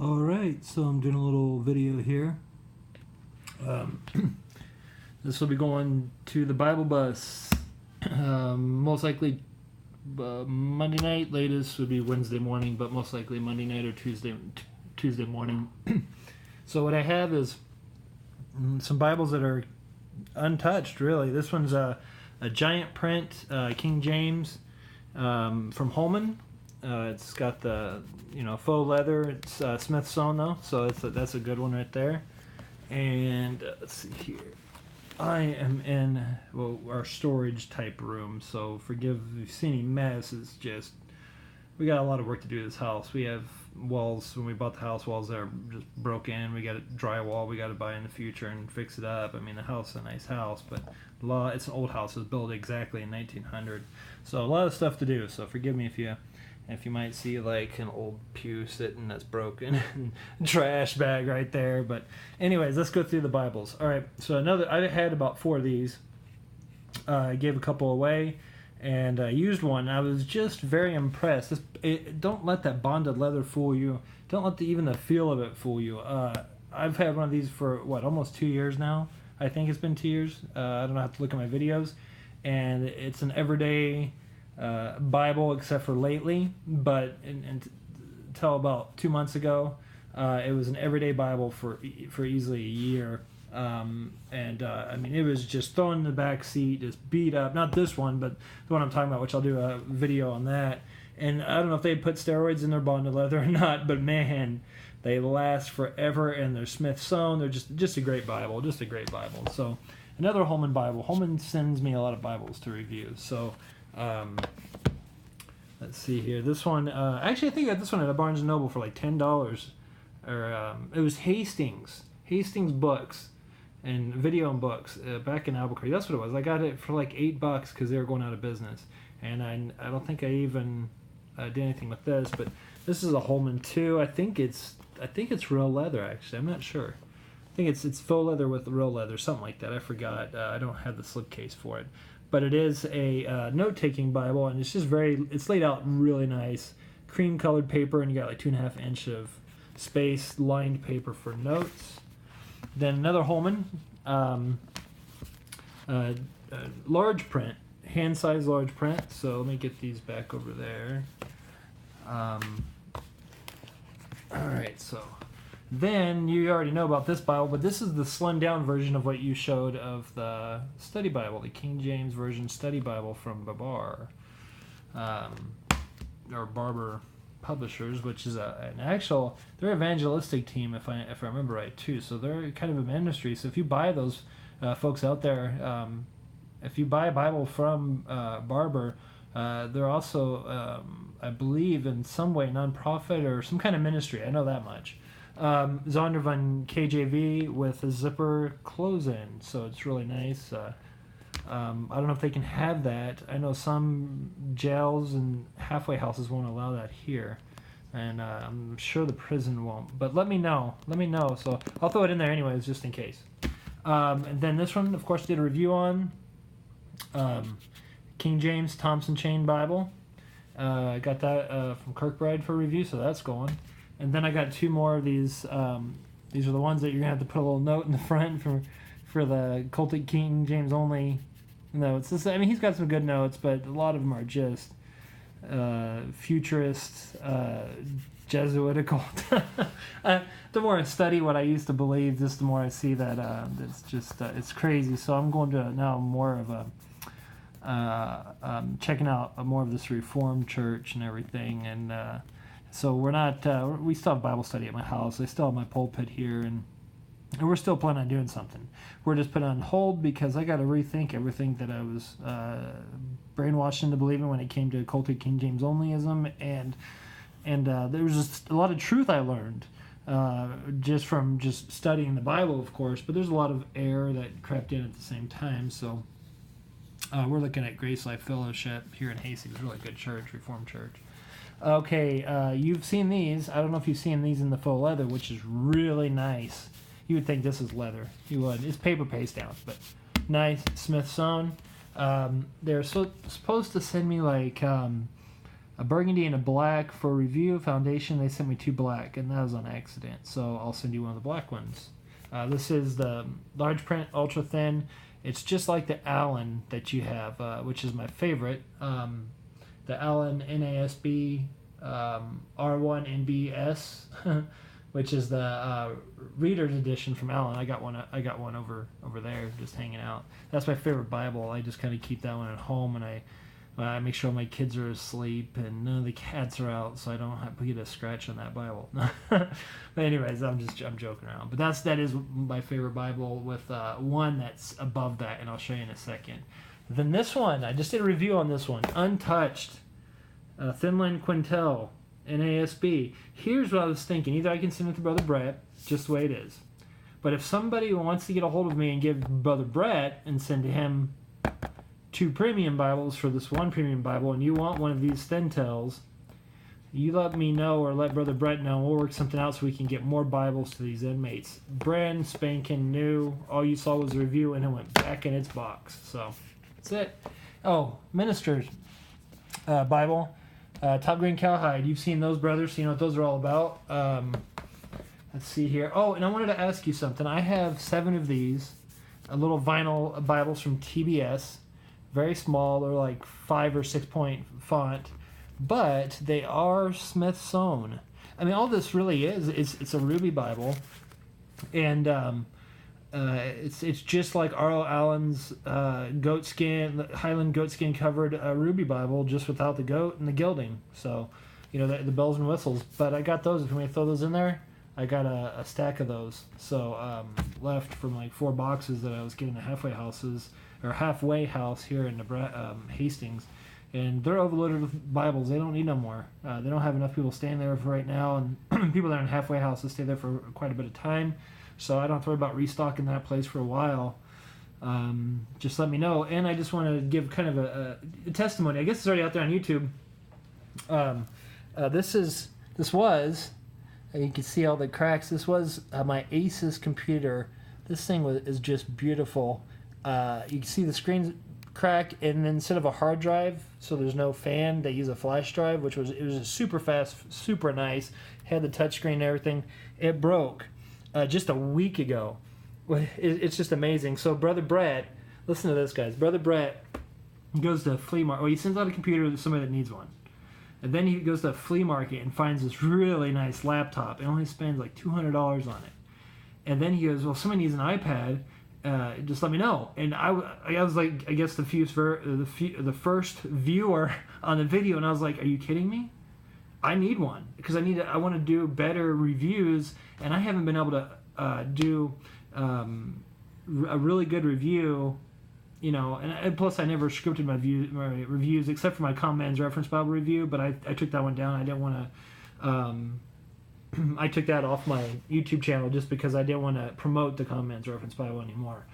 Alright, so I'm doing a little video here. This will be going to the Bible bus. Most likely Monday night, latest would be Wednesday morning, but most likely Monday night or Tuesday morning. So what I have is some Bibles that are untouched, really. This one's a giant print, King James, from Holman. It's got the faux leather. It's Smith sewn though, so that's a good one right there. And let's see here. I am in our storage type room, so forgive if you see any mess. It's just we got a lot of work to do to this house. We have walls when we bought the house. Walls that are just broken. We got a drywall we got to buy in the future and fix it up. I mean, the house is a nice house, but it's an old house. It was built exactly in 1900, so a lot of stuff to do. So forgive me if you might see like an old pew sitting that's broken and trash bag right there. But anyways, let's go through the Bibles. All right, so I had about 4 of these. I gave a couple away and I used one. I was just very impressed. Don't let that bonded leather fool you. Don't let even the feel of it fool you. I've had one of these for almost 2 years now. I think it's been 2 years. I don't know, I have to look at my videos. And it's an everyday Bible, except for lately, but until about 2 months ago, it was an everyday Bible for easily a year. I mean, it was just thrown in the back seat, just beat up. Not this one, but the one I'm talking about, which I'll do a video on that. And I don't know if they put steroids in their bonded leather or not, but man, they last forever, and they're Smith sewn. They're just a great Bible, just a great Bible. So another Holman Bible. Holman sends me a lot of Bibles to review. So let's see here. This one, actually, I think I got this one at a Barnes & Noble for like $10. Or it was Hastings Books and Video and Books back in Albuquerque. That's what it was. I got it for like $8 because they were going out of business. And I don't think I even did anything with this, but this is a Holman too. I think it's real leather, actually. I'm not sure. I think it's faux leather with real leather, something like that. I forgot. I don't have the slipcase for it. But it is a note-taking Bible, and it's just it's laid out really nice. Cream-colored paper, and you got like 2.5 inch of space, lined paper for notes. Then another Holman, large print, hand-sized large print. So let me get these back over there. All right, so then you already know about this Bible, but this is the slimmed-down version of what you showed of the study Bible, the King James Version study Bible from Babar, or Barber Publishers, which is they're evangelistic team if I remember right too. So they're kind of a ministry. So if you buy those folks out there, if you buy a Bible from Barber, they're also I believe in some way nonprofit or some kind of ministry. I know that much. Zondervan KJV with a zipper close-in, so it's really nice. I don't know if they can have that. I know some jails and halfway houses won't allow that here, and I'm sure the prison won't. But let me know. So I'll throw it in there anyways, just in case. And then this one, of course, did a review on King James Thompson Chain Bible. I got that from Kirkbride for review, so that's going. And then I got 2 more of these. These are the ones that you're gonna have to put a little note in the front for the Cultic King James only notes. I mean, he's got some good notes, but a lot of them are just futurist, Jesuitical. The more I study what I used to believe, just the more I see that it's just it's crazy. So I'm going to now more of a checking out more of this Reformed church and everything, and so we're not. We still have Bible study at my house. I still have my pulpit here, and we're still planning on doing something. We're just put on hold because I got to rethink everything that I was brainwashed into believing when it came to cultic King James onlyism, and there was just a lot of truth I learned just from studying the Bible, of course. But there's a lot of error that crept in at the same time. So we're looking at Grace Life Fellowship here in Hastings, really good church, Reformed church. Okay, you've seen these. I don't know if you've seen these in the faux leather, which is really nice. You would think this is leather. You would. It's paper paste down, but nice. Smith sewn. They're supposed to send me like a burgundy and a black for review. Foundation, they sent me 2 black, and that was on accident. So I'll send you one of the black ones. This is the large print, ultra thin. It's just like the Allen that you have, which is my favorite. The Allen NASB R1NBS, which is the reader's edition from Allen. I got one over there, just hanging out. That's my favorite Bible. I just kind of keep that one at home, and I make sure my kids are asleep and none of the cats are out, so I don't have to get a scratch on that Bible. But anyways, I'm joking around. But that is my favorite Bible, with one that's above that, and I'll show you in a second. Then this one, I just did a review on this one, Untouched, Thinline Quintel, NASB. Here's what I was thinking. Either I can send it to Brother Brett, just the way it is. But if somebody wants to get a hold of me and give Brother Brett and send to him 2 premium Bibles for this one premium Bible, and you want one of these Thintels, you let me know, or let Brother Brett know. We'll work something out so we can get more Bibles to these inmates. Brand spanking new. All you saw was a review, and it went back in its box. So that's it. Oh, Minister's Bible, Top Grain Cowhide. You've seen those, brothers, so you know what those are all about. Let's see here. Oh, and I wanted to ask you something. I have 7 of these, little vinyl Bibles from TBS. Very small. They're like 5 or 6 point font, but they are Smith sewn. I mean, all this really is. It's a Ruby Bible, and it's just like R.L. Allen's Highland goatskin covered Ruby Bible, just without the goat and the gilding. So, you know, the bells and whistles. But I got those. If you want to throw those in there, I got a stack of those. So left from like 4 boxes that I was getting at halfway house here in Hastings, and they're overloaded with Bibles. They don't need no more. They don't have enough people staying there for right now, and people that are in halfway houses stay there for quite a bit of time. So I don't have to worry about restocking that place for a while. Just let me know. And I just want to give kind of a testimony. I guess it's already out there on YouTube. This was. You can see all the cracks. This was my Asus computer. This thing is just beautiful. You can see the screen's crack, and then instead of a hard drive, so there's no fan, they use a flash drive, it was super fast, super nice, had the touchscreen and everything. It broke just a week ago. It's just amazing. So Brother Brett, listen to this, guys. Brother Brett goes to a flea market. Well, he sends out a computer to somebody that needs one. And then he goes to a flea market and finds this really nice laptop and only spends like $200 on it. And then he goes, well, somebody needs an iPad. Just let me know. And I was like, I guess the first viewer on the video, and I was like, are you kidding me? I need one because I want to do better reviews, and I haven't been able to do a really good review, you know. And plus, I never scripted my reviews except for my Common Man's Reference Bible review, but I took that one down. I didn't want to. I took that off my YouTube channel just because I didn't want to promote the Common Man's Reference Bible anymore.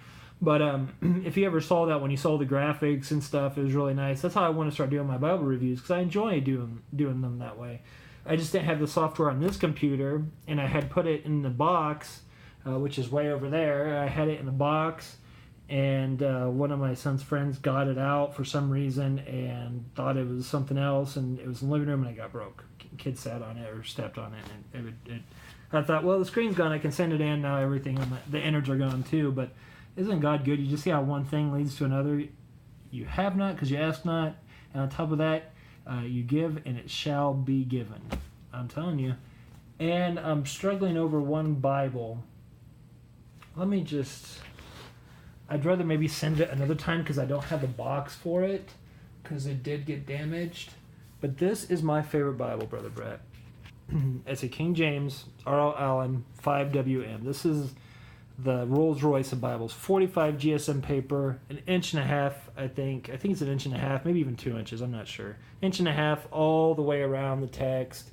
But if you ever saw that, when you saw the graphics and stuff, it was really nice. That's how I want to start doing my Bible reviews, because I enjoy doing them that way. I just didn't have the software on this computer, and I had put it in the box, which is way over there. I had it in the box, and one of my son's friends got it out for some reason and thought it was something else, and it was in the living room, and it got broke. Kid sat on it or stepped on it, and I thought, well, the screen's gone, I can send it in now, everything on the innards are gone too. But isn't God good? You just see how one thing leads to another. You have not because you ask not, and on top of that, you give and it shall be given. I'm telling you. And I'm struggling over one Bible. I'd rather maybe send it another time because I don't have the box for it, because it did get damaged. But this is my favorite Bible, Brother Brett. It's a King James R.L. Allen 5WM. This is the Rolls Royce of Bibles. 45 GSM paper, 1.5 inches, I think. I think it's 1.5 inches, maybe even 2 inches, I'm not sure. 1.5 inches all the way around the text.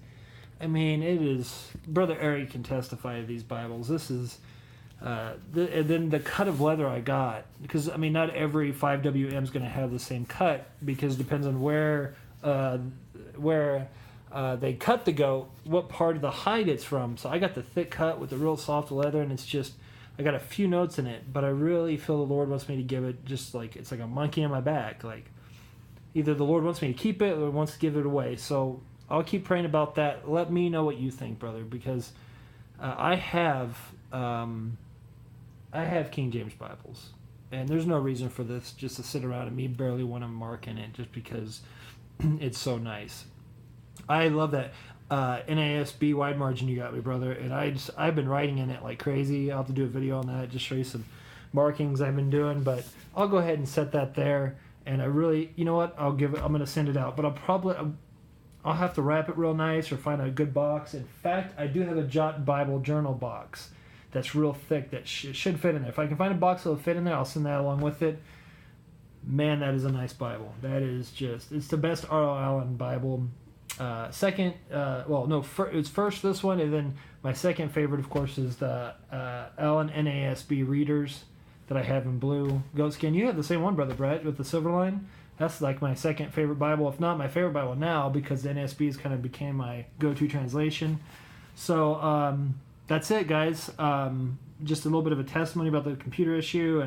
I mean, it is... Brother Eric can testify to these Bibles. This is... and then the cut of leather I got, because, I mean, not every 5WM is going to have the same cut, because it depends on where they cut the goat, what part of the hide it's from. So I got the thick cut with the real soft leather, and it's just, I got a few notes in it, but I really feel the Lord wants me to give it just like, it's like a monkey on my back. Like, either the Lord wants me to keep it or wants to give it away. So I'll keep praying about that. Let me know what you think, brother, because I have King James Bibles, and there's no reason for this just to sit around and me barely want to mark in it just because it's so nice. I love that NASB wide margin you got me, brother, and I've been writing in it like crazy. I'll have to do a video on that, just show you some markings I've been doing, but I'll go ahead and set that there. And I really, you know what, I'm gonna send it out, but I'll have to wrap it real nice or find a good box. In fact, I do have a Jot Bible journal box that's real thick that should fit in there. If I can find a box that'll fit in there, I'll send that along with it. Man, that is a nice Bible. That is it's the best R.L. Allen Bible. Second, it's first this one, and then my second favorite, of course, is the Allen NASB Readers that I have in blue goatskin. You have the same one, Brother Brett, with the silver line. That's like my second favorite Bible, if not my favorite Bible now, because the NASB has kind of became my go-to translation. So that's it, guys. Just a little bit of a testimony about the computer issue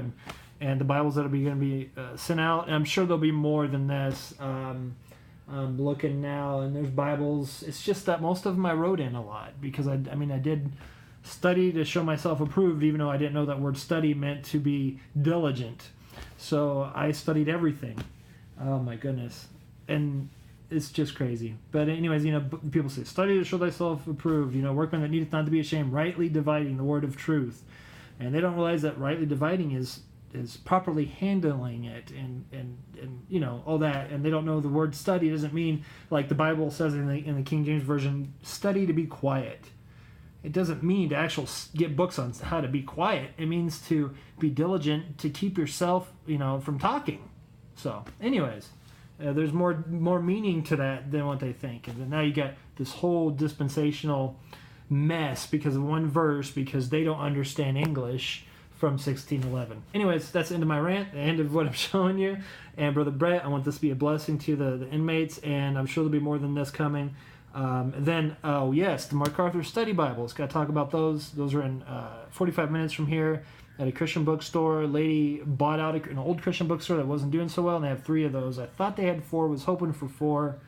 and the Bibles that are going to be sent out. And I'm sure there'll be more than this. I'm looking now, and there's Bibles. It's just that most of them I wrote in a lot because I did study to show myself approved, even though I didn't know that word study meant to be diligent. So I studied everything. Oh my goodness. And it's just crazy. But anyways, people say, study to show thyself approved, workman that needeth not to be ashamed, rightly dividing the word of truth. And they don't realize that rightly dividing is properly handling it and all that. And they don't know the word study doesn't mean, like the Bible says in the King James Version, study to be quiet. It doesn't mean to actually get books on how to be quiet. It means to be diligent, to keep yourself, from talking. So, anyways, there's more meaning to that than what they think. And then now you got this whole dispensational mess because of one verse, because they don't understand English from 1611. Anyways, that's the end of my rant, the end of what I'm showing you. And Brother Brett, I want this to be a blessing to the inmates, and I'm sure there'll be more than this coming. The MacArthur Study Bibles. Got to talk about those. Those are in 45 minutes from here at a Christian bookstore. A lady bought out an old Christian bookstore that wasn't doing so well, and they have 3 of those. I thought they had 4, was hoping for 4.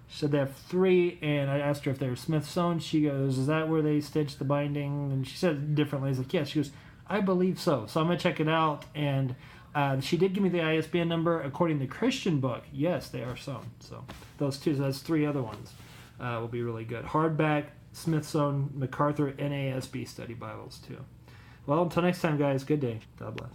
She said they have 3, and I asked her if they were Smith sewn. She goes, is that where they stitched the binding? And she said it differently. I was like, yeah. She goes, I believe so. So I'm going to check it out, and she did give me the ISBN number. According to the Christian book, yes, they are sewn. So those 2, so that's 3 other ones. Will be really good. Hardback, Smithsonian, MacArthur, NASB study Bibles too. Well, until next time, guys, good day. God bless.